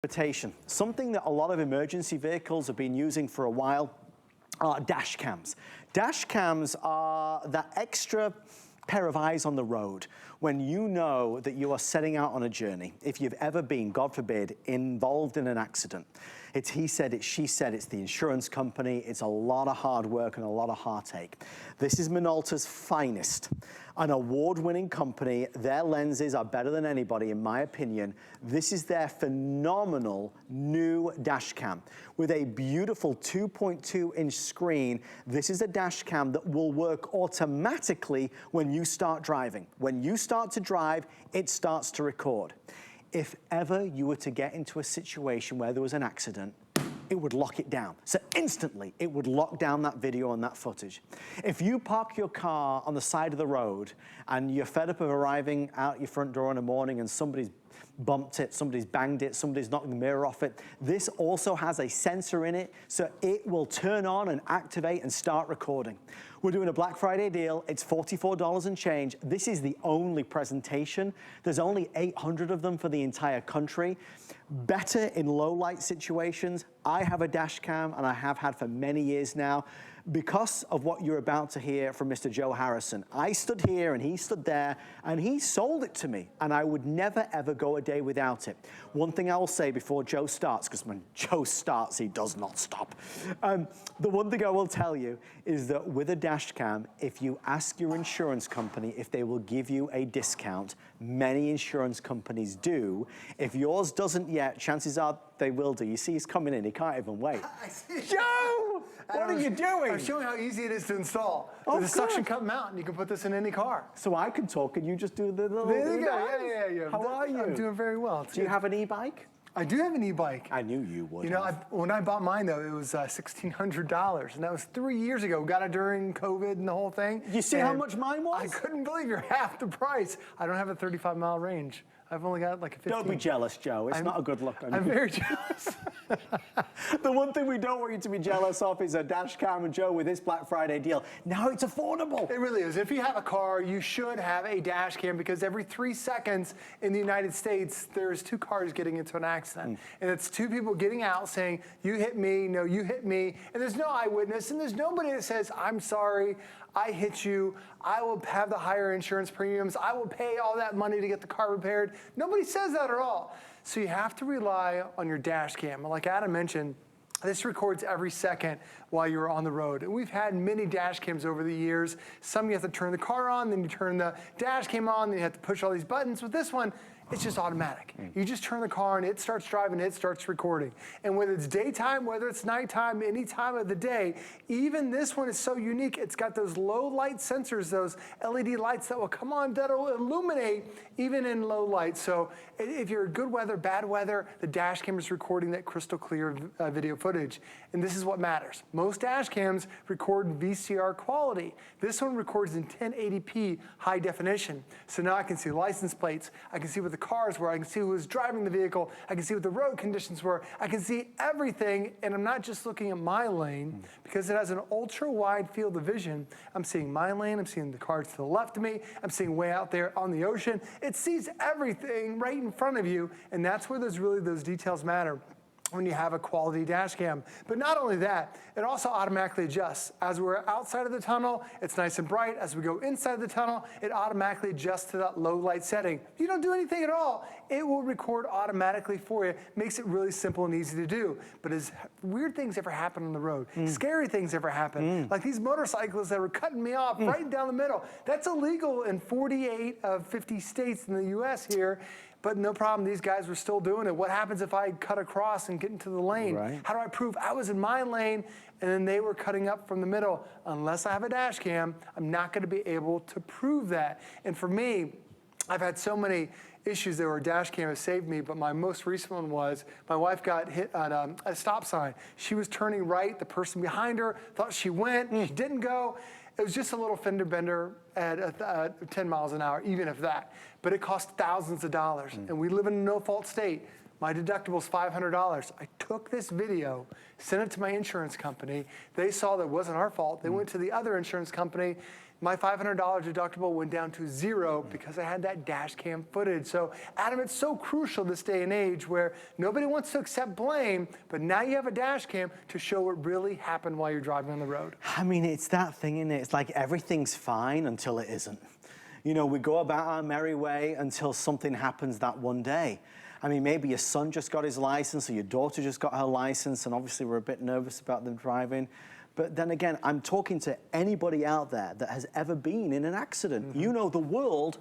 Transportation. Something that a lot of emergency vehicles have been using for a while are dash cams. Dash cams are that extra pair of eyes on the road when you know that you are setting out on a journey. If you've ever been, God forbid, involved in an accident, it's he said, it's she said, it's the insurance company, it's a lot of hard work and a lot of heartache. This is Minolta's finest, an award-winning company. Their lenses are better than anybody, in my opinion. This is their phenomenal new dash cam with a beautiful 2.2-inch screen. This is a dash cam that will work automatically when you start driving. When you start to drive, it starts to record. If ever you were to get into a situation where there was an accident, it would lock it down. So instantly, it would lock down that video and that footage. If you park your car on the side of the road and you're fed up of arriving out your front door in the morning and somebody's bumped it, somebody's banged it, somebody's knocked the mirror off it, this also has a sensor in it, so it will turn on and activate and start recording. We're doing a Black Friday deal. It's $44 and change. This is the only presentation. There's only 800 of them for the entire country. Better in low light situations. I have a dash cam and I have had for many years now. Because of what you're about to hear from Mr. Joe Harrison, I stood here and he stood there and he sold it to me, and I would never ever go a day without it. One thing I will say before Joe starts, because when Joe starts, he does not stop. The one thing I will tell you is that with a dash cam, if you ask your insurance company if they will give you a discount, many insurance companies do. If yours doesn't yet, chances are they will do. You see, he's coming in, he can't even wait. Joe! What are you doing? I'm showing how easy it is to install. There's a suction cup mount, and you can put this in any car. So I can talk, and you just do the little... There you go. Yeah. How are you? I'm doing very well. Do you have an e-bike? I do have an e-bike. I knew you would. You know, when I bought mine, though, it was $1,600, and that was 3 years ago. Got it during COVID and the whole thing. You see how much mine was? I couldn't believe you're half the price. I don't have a 35-mile range. I've only got like a 15. Don't be jealous, Joe. It's not a good look on you. I'm very jealous. The one thing we don't want you to be jealous of is a dash cam, and Joe, with this Black Friday deal, now it's affordable. It really is. If you have a car, you should have a dash cam, because every 3 seconds in the United States, there's 2 cars getting into an accident. And it's 2 people getting out saying, you hit me, no, you hit me. And there's no eyewitness, and there's nobody that says, I'm sorry, I hit you, I will have the higher insurance premiums, I will pay all that money to get the car repaired. Nobody says that at all. So you have to rely on your dash cam. Like Adam mentioned, this records every second while you're on the road. And we've had many dash cams over the years. Some you have to turn the car on, then you turn the dash cam on, then you have to push all these buttons. With this one, it's just automatic. You just turn the car on, it starts driving, it starts recording. And whether it's daytime, whether it's nighttime, any time of the day, even this one is so unique. It's got those low light sensors, those LED lights that will come on, that'll illuminate even in low light. So if you're good weather, bad weather, the dash cam is recording that crystal clear video footage. And this is what matters. Most dash cams record in VCR quality. This one records in 1080p high definition. So now I can see license plates, I can see what the cars were, I can see who was driving the vehicle, I can see what the road conditions were, I can see everything, and I'm not just looking at my lane, because it has an ultra wide field of vision. I'm seeing my lane, I'm seeing the cars to the left of me, I'm seeing way out there on the ocean. It sees everything right in front of you, and that's where those details matter when you have a quality dash cam. But not only that, it also automatically adjusts. As we're outside of the tunnel, it's nice and bright. As we go inside the tunnel, it automatically adjusts to that low light setting. You don't do anything at all. It will record automatically for you. Makes it really simple and easy to do. But as weird things ever happen on the road, scary things ever happen, like these motorcyclists that were cutting me off right down the middle, that's illegal in 48 of 50 states in the US here. But no problem, these guys were still doing it. What happens if I cut across and get into the lane? Right. How do I prove I was in my lane and then they were cutting up from the middle? Unless I have a dash cam, I'm not gonna be able to prove that. And for me, I've had so many issues there where dash cam has saved me, but my most recent one was my wife got hit at a stop sign. She was turning right, the person behind her thought she went, she didn't go. It was just a little fender bender at 10 miles an hour, even if that. But it cost thousands of dollars, and we live in a no-fault state. My deductible is $500. I took this video, sent it to my insurance company. They saw that it wasn't our fault. They went to the other insurance company. My $500 deductible went down to zero because I had that dash cam footage. So, Adam, it's so crucial this day and age where nobody wants to accept blame, but now you have a dash cam to show what really happened while you're driving on the road. I mean, it's that thing, isn't it? It's like everything's fine until it isn't. You know, we go about our merry way until something happens that one day. I mean, maybe your son just got his license or your daughter just got her license, and obviously we're a bit nervous about them driving. But then again, I'm talking to anybody out there that has ever been in an accident. You know, the world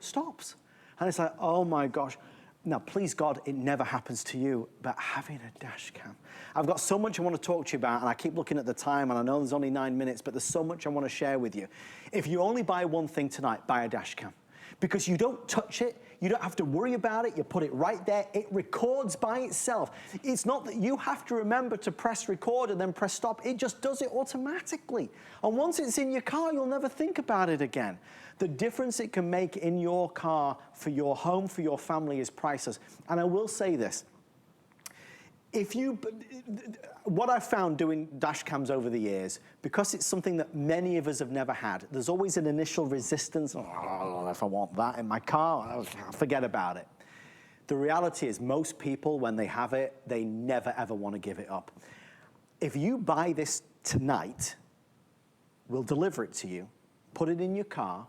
stops. And it's like, oh my gosh. Now, please God, it never happens to you, but having a dash cam. I've got so much I want to talk to you about, and I keep looking at the time, and I know there's only 9 minutes, but there's so much I want to share with you. If you only buy one thing tonight, buy a dash cam. Because you don't touch it, you don't have to worry about it, you put it right there, it records by itself. It's not that you have to remember to press record and then press stop, it just does it automatically. And once it's in your car, you'll never think about it again. The difference it can make in your car, for your home, for your family is priceless. And I will say this, what I've found doing dash cams over the years, because it's something that many of us have never had, there's always an initial resistance. Oh, I don't know if I want that in my car, forget about it. The reality is most people, when they have it, they never ever want to give it up. If you buy this tonight, we'll deliver it to you, put it in your car,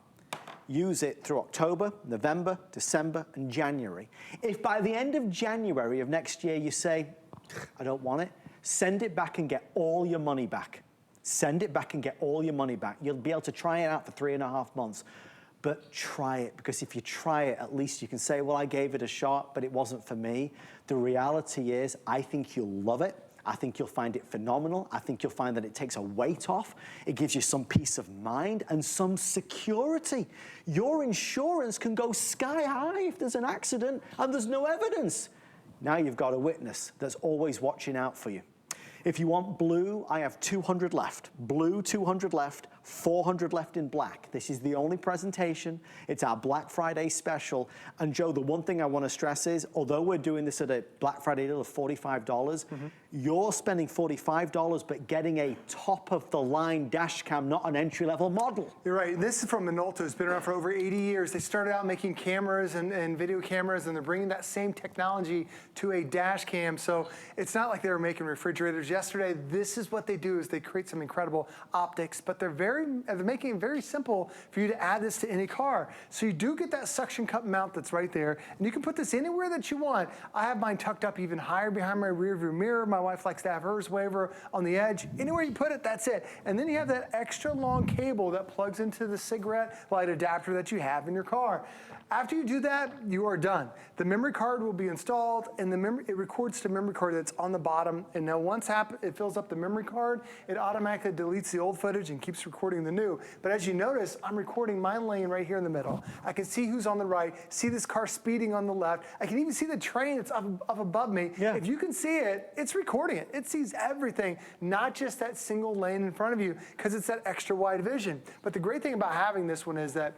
use it through October, November, December, and January. If by the end of January of next year you say, I don't want it, send it back and get all your money back. Send it back and get all your money back. You'll be able to try it out for 3.5 months, but try it, because if you try it, at least you can say, well, I gave it a shot, but it wasn't for me. The reality is, I think you'll love it. I think you'll find it phenomenal. I think you'll find that it takes a weight off. It gives you some peace of mind and some security. Your insurance can go sky high if there's an accident and there's no evidence. Now you've got a witness that's always watching out for you. If you want blue, I have 200 left. Blue, 200 left, 400 left in black. This is the only presentation. It's our Black Friday special. And Joe, the one thing I want to stress is, although we're doing this at a Black Friday deal of $45, you're spending $45, but getting a top-of-the-line dash cam, not an entry-level model. You're right. This is from Minolta. It's been around for over 80 years. They started out making cameras and video cameras, and they're bringing that same technology to a dash cam. So it's not like they were making refrigerators yesterday. This is what they do, is they create some incredible optics, but they're making it very simple for you to add this to any car. So you do get that suction cup mount that's right there, and you can put this anywhere that you want. I have mine tucked up even higher behind my rear view mirror. My wife likes to have hers way over on the edge. Anywhere you put it, that's it. And then you have that extra long cable that plugs into the cigarette light adapter that you have in your car. After you do that, you are done. The memory card will be installed, and it records to memory card that's on the bottom. And now once it fills up the memory card, it automatically deletes the old footage and keeps recording the new. But as you notice, I'm recording my lane right here in the middle. I can see who's on the right, see this car speeding on the left. I can even see the train that's up above me. Yeah. If you can see it, it's recording it. It sees everything, not just that single lane in front of you, because it's that extra wide vision. But the great thing about having this one is that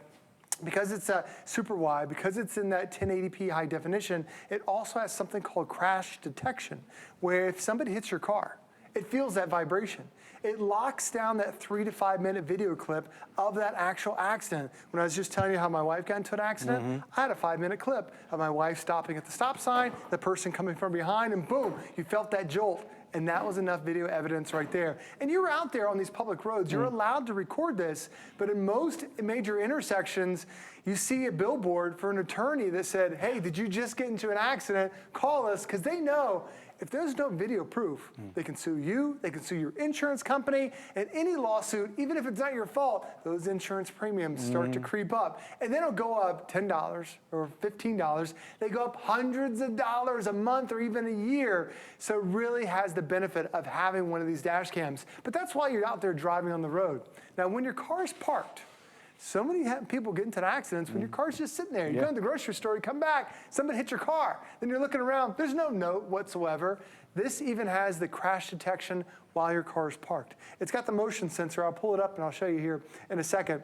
because it's super wide, because it's in that 1080p high definition, it also has something called crash detection, where if somebody hits your car, it feels that vibration. It locks down that 3 to 5 minute video clip of that actual accident. When I was just telling you how my wife got into an accident, I had a 5-minute clip of my wife stopping at the stop sign, the person coming from behind, and boom, you felt that jolt. And that was enough video evidence right there. And you're out there on these public roads, you're allowed to record this, but in most major intersections, you see a billboard for an attorney that said, hey, did you just get into an accident? Call us, because they know if there's no video proof, they can sue you, they can sue your insurance company, and any lawsuit, even if it's not your fault, those insurance premiums start to creep up. And then it'll go up $10 or $15. They go up hundreds of dollars a month or even a year. So it really has the benefit of having one of these dash cams. But that's why you're out there driving on the road. Now, when your car is parked, so many people get into accidents when your car's just sitting there. You go to the grocery store, you come back, somebody hit your car. Then you're looking around, there's no note whatsoever. This even has the crash detection while your car is parked. It's got the motion sensor. I'll pull it up and I'll show you here in a second.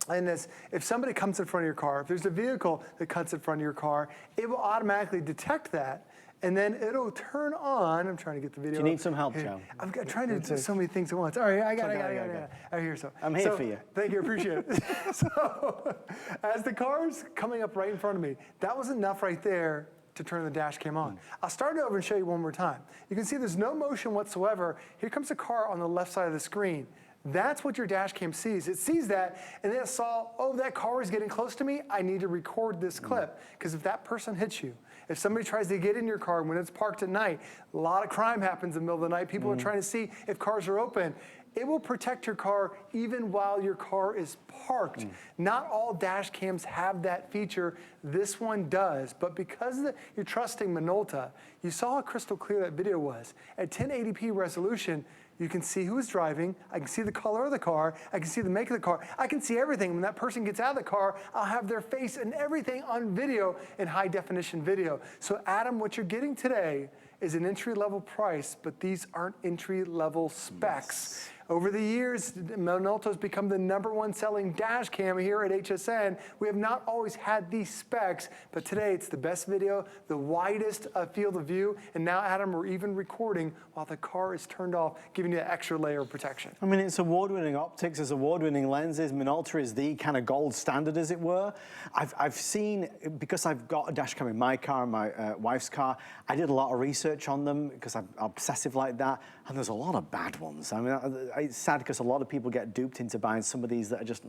And if somebody comes in front of your car, if there's a vehicle that cuts in front of your car, it will automatically detect that and then it'll turn on. I'm trying to get the video. Do you need some help, Joe? I'm trying to do so many things at once. All right, I got it. I hear so. I'm here for you. Thank you, appreciate it. So, as the car's coming up right in front of me, that was enough right there to turn the dash cam on. I'll start it over and show you one more time. You can see there's no motion whatsoever. Here comes the car on the left side of the screen. That's what your dash cam sees. It sees that, and then it saw, oh, that car is getting close to me. I need to record this clip. Because if that person hits you, if somebody tries to get in your car when it's parked at night, a lot of crime happens in the middle of the night. People are trying to see if cars are open. It will protect your car even while your car is parked. Not all dash cams have that feature. This one does. But because you're trusting Minolta, you saw how crystal clear that video was. At 1080p resolution, you can see who is driving. I can see the color of the car. I can see the make of the car. I can see everything. When that person gets out of the car, I'll have their face and everything on video in high definition video. So Adam, what you're getting today is an entry-level price, but these aren't entry-level specs. Yes. Over the years, Minolta's become the #1 selling dash cam here at HSN. We have not always had these specs, but today it's the best video, the widest field of view, and now, Adam, we're even recording while the car is turned off, giving you an extra layer of protection. I mean, it's award-winning optics, it's award-winning lenses. Minolta is the kind of gold standard, as it were. I've seen, because I've got a dash cam in my car and my wife's car, I did a lot of research on them because I'm obsessive like that, and there's a lot of bad ones. I mean, it's sad because a lot of people get duped into buying some of these that are just,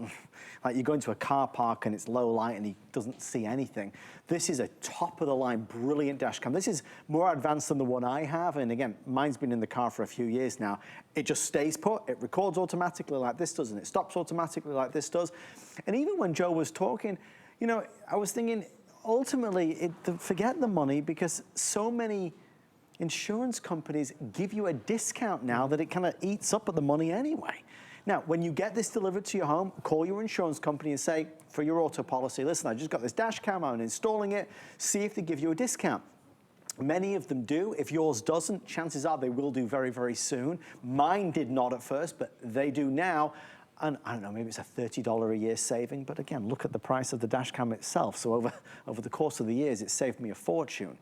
like you go into a car park and it's low light and he doesn't see anything. This is a top-of-the-line, brilliant dash cam. This is more advanced than the one I have, and again, mine's been in the car for a few years now. It just stays put, it records automatically like this does, and it stops automatically like this does. And even when Joe was talking, you know, I was thinking, ultimately, forget the money, because so many insurance companies give you a discount now that it kind of eats up at the money anyway. Now, when you get this delivered to your home, call your insurance company and say, for your auto policy, listen, I just got this dash cam, I'm installing it, see if they give you a discount. Many of them do. If yours doesn't, chances are they will do very, very soon. Mine did not at first, but they do now. And I don't know, maybe it's a $30 a year saving, but again, look at the price of the dash cam itself. So over the course of the years, it saved me a fortune.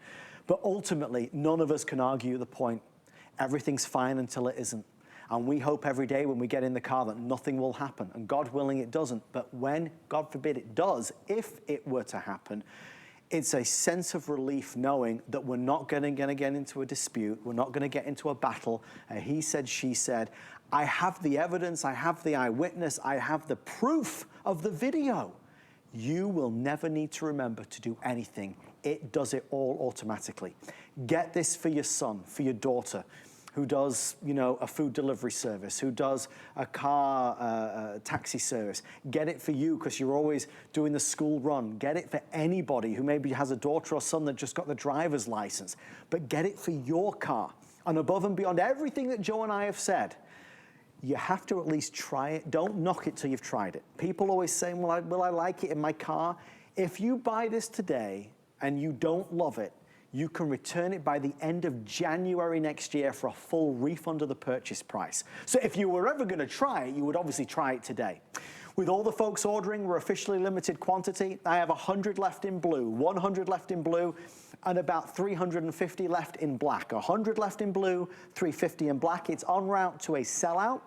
But ultimately, none of us can argue the point. Everything's fine until it isn't. And we hope every day when we get in the car that nothing will happen. And God willing, it doesn't. But when, God forbid, it does, if it were to happen, it's a sense of relief knowing that we're not going to get into a dispute. We're not going to get into a battle. He said, she said. I have the evidence. I have the eyewitness. I have the proof of the video. You will never need to remember to do anything. It does it all automatically. Get this for your son, for your daughter, who does, you know, a food delivery service, who does a car taxi service. Get it for you because you're always doing the school run. Get it for anybody who maybe has a daughter or son that just got the driver's license. But get it for your car. And above and beyond everything that Joe and I have said, you have to at least try it. Don't knock it till you've tried it. People always say, well, will I like it in my car? If you buy this today and you don't love it, you can return it by the end of January next year for a full refund of the purchase price. So if you were ever gonna try it, you would obviously try it today. With all the folks ordering, we're officially limited quantity. I have 100 left in blue, 100 left in blue, and about 350 left in black. 100 left in blue, 350 in black. It's en route to a sellout.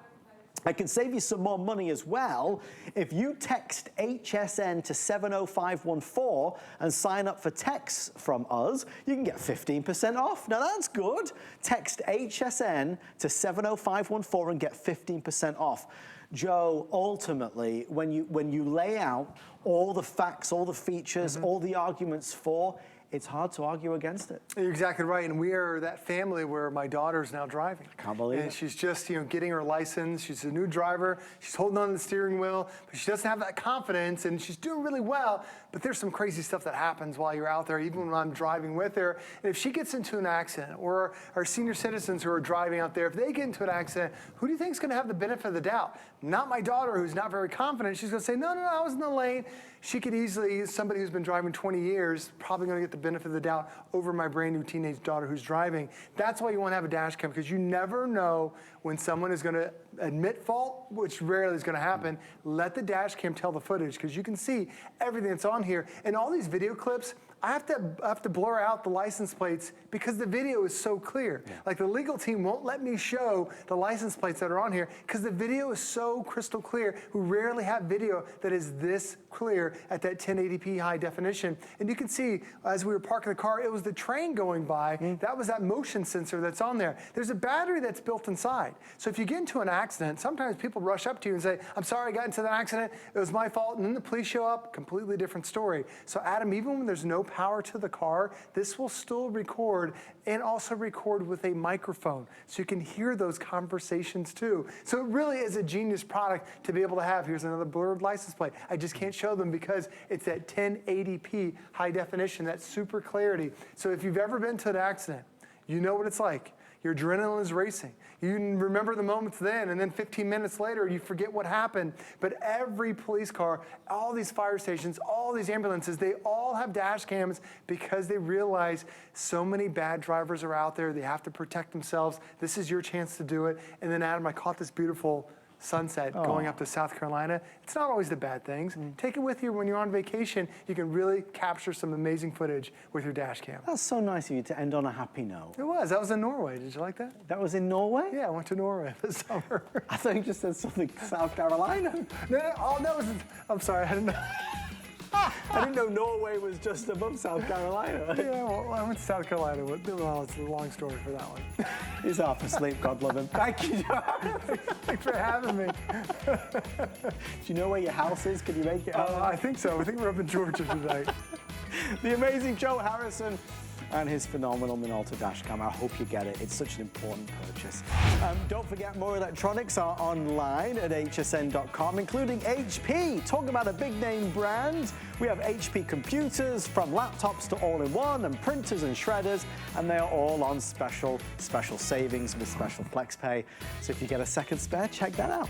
I can save you some more money as well. If you text HSN to 70514 and sign up for texts from us, you can get 15% off. Now that's good. Text HSN to 70514 and get 15% off. Joe, ultimately, when you lay out all the facts, all the features, all the arguments for, it's hard to argue against it. You're exactly right, and we are that family where my daughter's now driving. I can't believe it. And she's just, getting her license. She's a new driver. She's holding on to the steering wheel, but she doesn't have that confidence, and she's doing really well. But there's some crazy stuff that happens while you're out there, even when I'm driving with her. And if she gets into an accident, or our senior citizens who are driving out there, if they get into an accident, who do you think is going to have the benefit of the doubt? Not my daughter, who's not very confident. She's going to say, no, I was in the lane. She could easily, somebody who's been driving 20 years, probably going to get the benefit of the doubt over my brand new teenage daughter who's driving. That's why you want to have a dash cam, because you never know when someone is going to admit fault, which rarely is going to happen. Let the dash cam tell the footage, because you can see everything that's on here. And all these video clips, I have to blur out the license plates because the video is so clear. Yeah. Like the legal team won't let me show the license plates that are on here because the video is so crystal clear. We rarely have video that is this clear at that 1080p high definition. And you can see as we were parking the car, it was the train going by. That was that motion sensor that's on there. There's a battery that's built inside. So if you get into an accident, sometimes people rush up to you and say, I'm sorry I got into that accident. It was my fault. And then the police show up, completely different story. So Adam, even when there's no power to the car, this will still record and also record with a microphone. So you can hear those conversations too. So it really is a genius product to be able to have. Here's another blurred license plate. I just can't show them because it's that 1080p high definition, that super clarity. So if you've ever been to an accident, you know what it's like. Your adrenaline is racing. You remember the moments then, and then 15 minutes later, you forget what happened. But every police car, all these fire stations, all these ambulances, they all have dash cams because they realize so many bad drivers are out there. They have to protect themselves. This is your chance to do it. And then, Adam, I caught this beautiful sunset going up to South Carolina. It's not always the bad things. Take it with you when you're on vacation. You can really capture some amazing footage with your dash cam. That's so nice of you to end on a happy note. It was. That was in Norway. Did you like that? That was in Norway? Yeah, I went to Norway this summer. I thought you just said something South Carolina. No, oh, that was, I'm sorry, I didn't know. I didn't know Norway was just above South Carolina. Yeah, well, I went to South Carolina. Well, it's a long story for that one. He's half asleep, God love him. Thank you, Joe. Thanks for having me. Do you know where your house is? Can you make it home? I think so. I think we're up in Georgia tonight. The amazing Joe Harrison and his phenomenal Minolta Dashcam. I hope you get it. It's such an important purchase. Don't forget, more electronics are online at hsn.com, including HP. Talk about a big name brand. We have HP computers, from laptops to all-in-one, and printers and shredders, and they are all on special savings with special flex pay. So if you get a second spare, check that out.